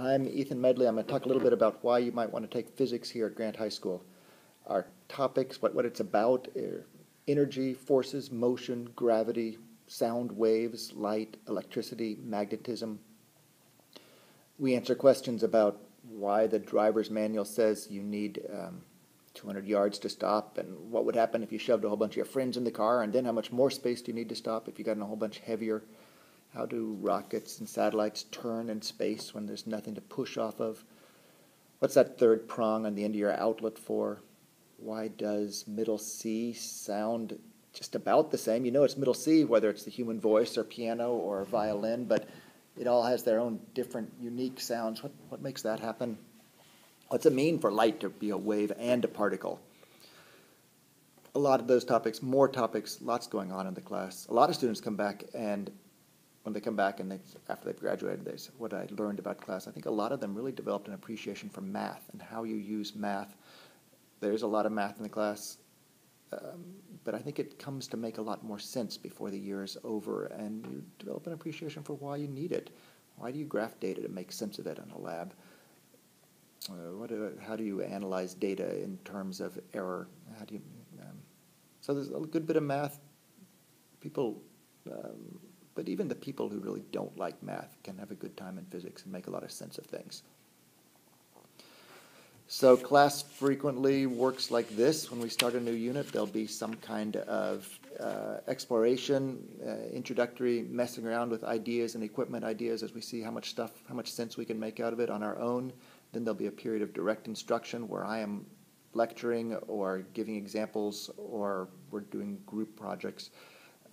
I'm Ethan Medley. I'm going to talk a little bit about why you might want to take physics here at Grant High School. Our topics, what it's about, are energy, forces, motion, gravity, sound waves, light, electricity, magnetism. We answer questions about why the driver's manual says you need 200 yards to stop, and what would happen if you shoved a whole bunch of your friends in the car, and then how much more space do you need to stop if you got in a whole bunch heavier. How do rockets and satellites turn in space when there's nothing to push off of? What's that third prong on the end of your outlet for? Why does middle C sound just about the same? You know it's middle C, whether it's the human voice or piano or violin, but it all has their own different, unique sounds. What makes that happen? What's it mean for light to be a wave and a particle? A lot of those topics, more topics, lots going on in the class. A lot of students come back, and when they come back and after they've graduated, they say, what I learned about class. I think a lot of them really developed an appreciation for math and how you use math. There's a lot of math in the class, but I think it comes to make a lot more sense before the year is over, and you develop an appreciation for why you need it. Why do you graph data to make sense of it in a lab? How do you analyze data in terms of error? How do you? So there's a good bit of math. People. But even the people who really don't like math can have a good time in physics and make a lot of sense of things. So class frequently works like this. When we start a new unit, there'll be some kind of exploration, introductory, messing around with ideas and equipment ideas as we see how much sense we can make out of it on our own. Then there'll be a period of direct instruction where I am lecturing or giving examples, or we're doing group projects.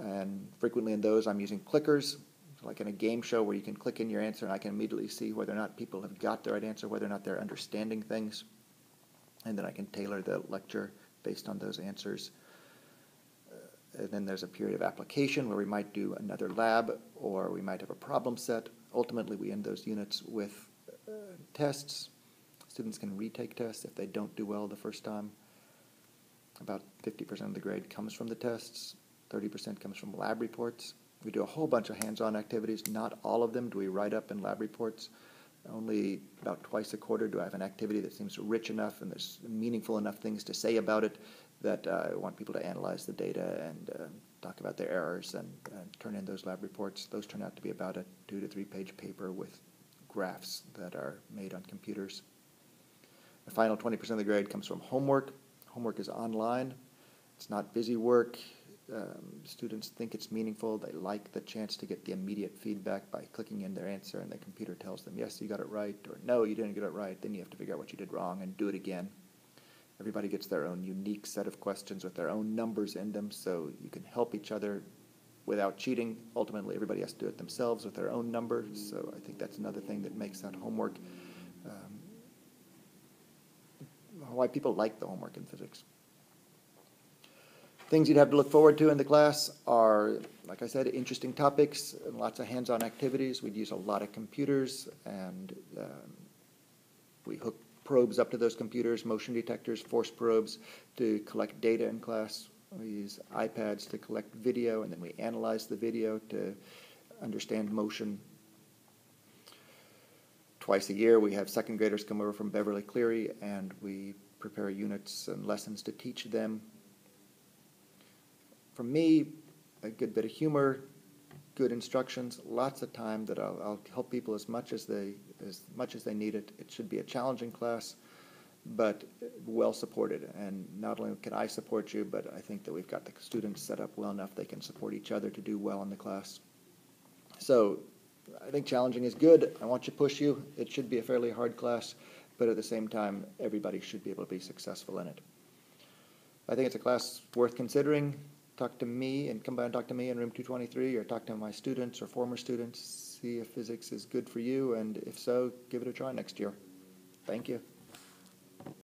And frequently in those, I'm using clickers, like in a game show where you can click in your answer and I can immediately see whether or not people have got the right answer, whether or not they're understanding things. And then I can tailor the lecture based on those answers. And then there's a period of application where we might do another lab, or we might have a problem set. Ultimately, we end those units with tests. Students can retake tests if they don't do well the first time. About 50% of the grade comes from the tests. 30% comes from lab reports. We do a whole bunch of hands-on activities. Not all of them do we write up in lab reports. Only about twice a quarter do I have an activity that seems rich enough and there's meaningful enough things to say about it that I want people to analyze the data and talk about their errors and turn in those lab reports. Those turn out to be about a 2 to 3 page paper with graphs that are made on computers. The final 20% of the grade comes from homework. Homework is online. It's not busy work. Students think it's meaningful. They like the chance to get the immediate feedback by clicking in their answer, and the computer tells them, yes, you got it right, or no, you didn't get it right. Then you have to figure out what you did wrong and do it again. Everybody gets their own unique set of questions with their own numbers in them, so you can help each other without cheating. Ultimately, everybody has to do it themselves with their own numbers, so I think that's another thing that makes that homework, why people like the homework in physics. Things you'd have to look forward to in the class are, like I said, interesting topics and lots of hands-on activities. We'd use a lot of computers, and we hook probes up to those computers, motion detectors, force probes, to collect data in class. We use iPads to collect video, and then we analyze the video to understand motion. Twice a year, we have second graders come over from Beverly Cleary, and we prepare units and lessons to teach them. For me, a good bit of humor, good instructions, lots of time that I'll help people as much as they need it. It should be a challenging class, but well supported. And not only can I support you, but I think that we've got the students set up well enough they can support each other to do well in the class. So I think challenging is good. I want to push you. It should be a fairly hard class, but at the same time, everybody should be able to be successful in it. I think it's a class worth considering. Talk to me and come by and talk to me in room 223, or talk to my students or former students. See if physics is good for you, and if so, give it a try next year. Thank you.